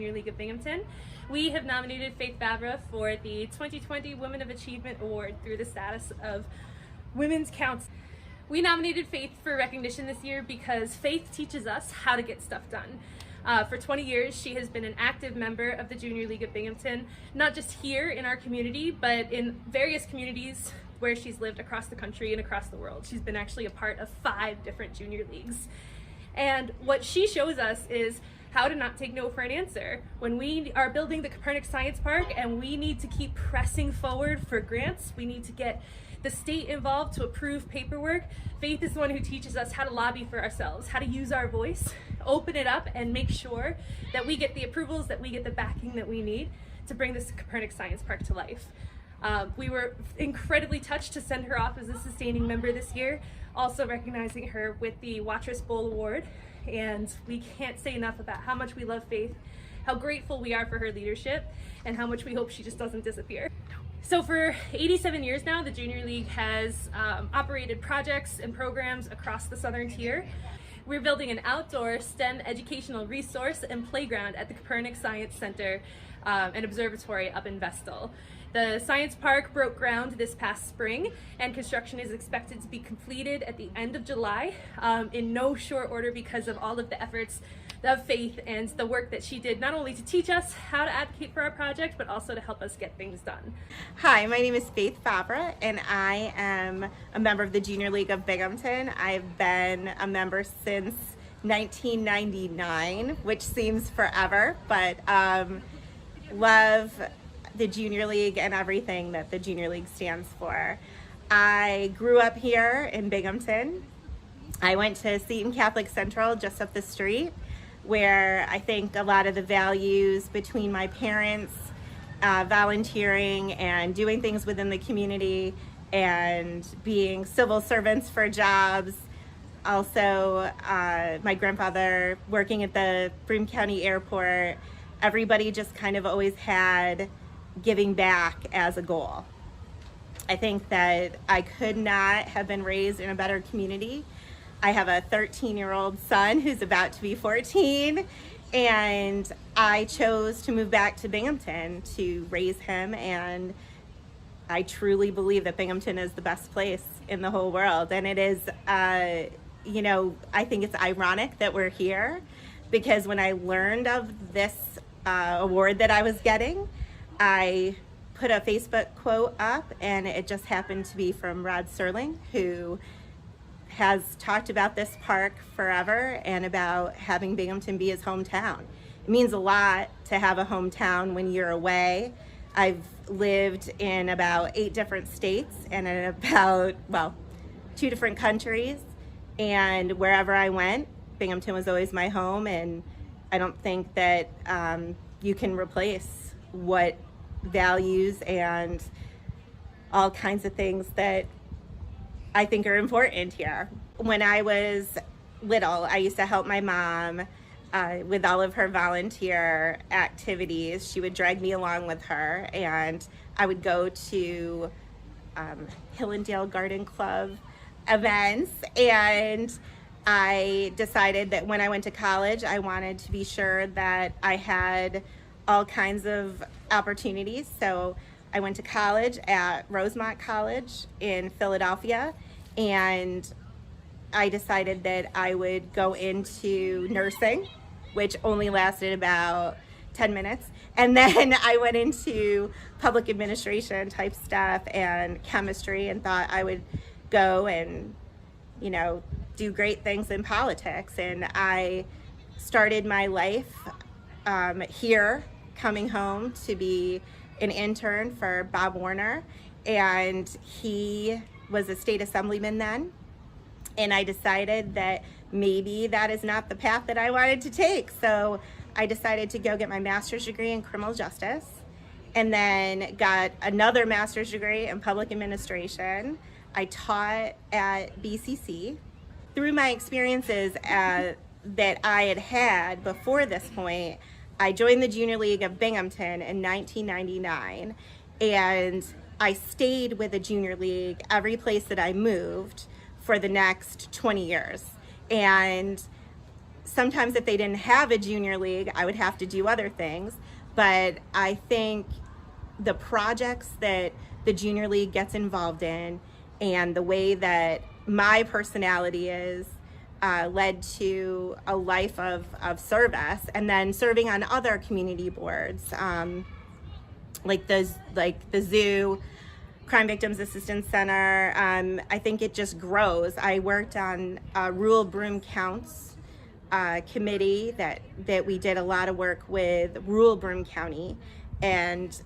Junior League of Binghamton. We have nominated Faith Vavra for the 2020 Women of Achievement Award through the status of Women's Council. We nominated Faith for recognition this year because Faith teaches us how to get stuff done. For 20 years, she has been an active member of the Junior League of Binghamton, not just here in our community, but in various communities where she's lived across the country and across the world. She's been actually a part of 5 different junior leagues. And what she shows us is how to not take no for an answer. When we are building the Copernic Science Park and we need to keep pressing forward for grants, we need to get the state involved to approve paperwork, Faith is the one who teaches us how to lobby for ourselves, how to use our voice, open it up, and make sure that we get the approvals, that we get the backing that we need to bring this Copernic Science Park to life. We were incredibly touched to send her off as a sustaining member this year, also recognizing her with the Watrous Bowl Award. And we can't say enough about how much we love Faith, how grateful we are for her leadership, and how much we hope she just doesn't disappear. So for 87 years now, the Junior League has operated projects and programs across the Southern Tier. We're building an outdoor STEM educational resource and playground at the Copernic Science Center and Observatory up in Vestal. The Science Park broke ground this past spring, and construction is expected to be completed at the end of July in no short order because of all of the efforts of Faith and the work that she did, not only to teach us how to advocate for our project, but also to help us get things done. Hi, my name is Faith Vavra, and I am a member of the Junior League of Binghamton. I've been a member since 1999, which seems forever, but love the Junior League and everything that the Junior League stands for. I grew up here in Binghamton. I went to Seton Catholic Central just up the street, where I think a lot of the values between my parents, volunteering and doing things within the community and being civil servants for jobs. Also, my grandfather working at the Broome County airport, everybody just kind of always had giving back as a goal. I think that I could not have been raised in a better community. I have a 13-year-old son who's about to be 14, and I chose to move back to Binghamton to raise him, and I truly believe that Binghamton is the best place in the whole world. And it is, I think it's ironic that we're here, because when I learned of this award that I was getting, I put a Facebook quote up, and it just happened to be from Rod Serling, who has talked about this park forever and about having Binghamton be his hometown. It means a lot to have a hometown when you're away. I've lived in about 8 different states and in about, 2 different countries, and wherever I went, Binghamton was always my home, and I don't think that you can replace what values and all kinds of things that I think are important here. When I was little, I used to help my mom with all of her volunteer activities. She would drag me along with her, and I would go to Hillendale Garden Club events, and I decided that when I went to college, I wanted to be sure that I had all kinds of opportunities. So I went to college at Rosemont College in Philadelphia, and I decided that I would go into nursing, which only lasted about 10 minutes. And then I went into public administration type stuff and chemistry, and thought I would go and, do great things in politics. And I started my life here, coming home to be an intern for Bob Warner, and he was a state assemblyman then, and I decided that maybe that is not the path that I wanted to take. So I decided to go get my master's degree in criminal justice, and then got another master's degree in public administration. I taught at BCC. Through my experiences that I had before this point, I joined the Junior League of Binghamton in 1999, and I stayed with the Junior League every place that I moved for the next 20 years. And sometimes if they didn't have a junior league, I would have to do other things. But I think the projects that the junior league gets involved in and the way that my personality is led to a life of service, and then serving on other community boards, like the zoo, Crime Victims Assistance Center. I think it just grows. I worked on rural Broome Counts committee that we did a lot of work with rural Broome County, and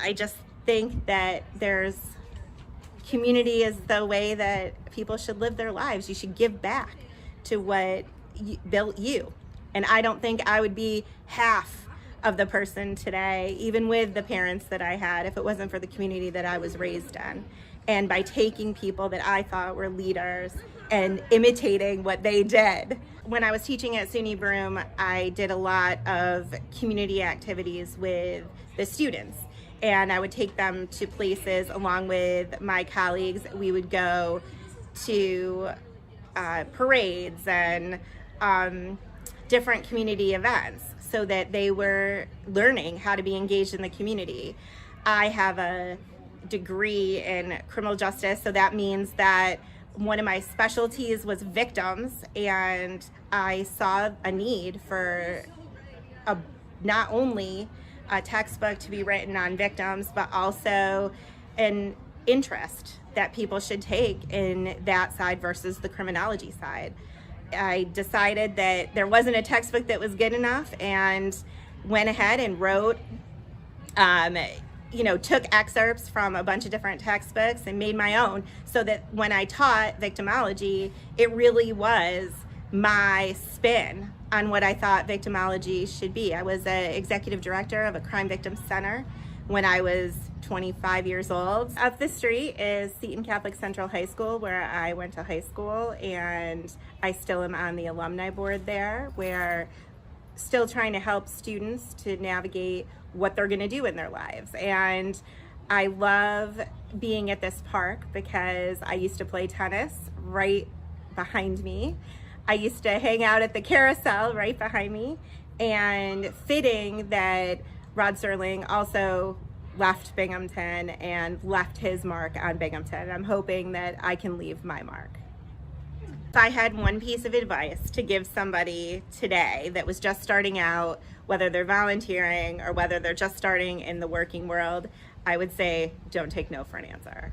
I just think that community is the way that people should live their lives. You should give back to what built you. And I don't think I would be half of the person today, even with the parents that I had, if it wasn't for the community that I was raised in. And by taking people that I thought were leaders and imitating what they did. When I was teaching at SUNY Broome, I did a lot of community activities with the students. And I would take them to places along with my colleagues. We would go to parades and different community events so that they were learning how to be engaged in the community. I have a degree in criminal justice, so that means that one of my specialties was victims, and I saw a need for not only a textbook to be written on victims, but also an interest that people should take in that side versus the criminology side. I decided that there wasn't a textbook that was good enough, and went ahead and wrote, took excerpts from a bunch of different textbooks and made my own, so that when I taught victimology, it really was my spin on what I thought victimology should be. I was an executive director of a crime victim center when I was 25 years old. Up the street is Seton Catholic Central High School, where I went to high school, and I still am on the alumni board there, where still trying to help students to navigate what they're gonna do in their lives. And I love being at this park because I used to play tennis right behind me. I used to hang out at the carousel right behind me, and fitting that Rod Serling also left Binghamton and left his mark on Binghamton. I'm hoping that I can leave my mark. If I had one piece of advice to give somebody today that was just starting out, whether they're volunteering or whether they're just starting in the working world, I would say don't take no for an answer.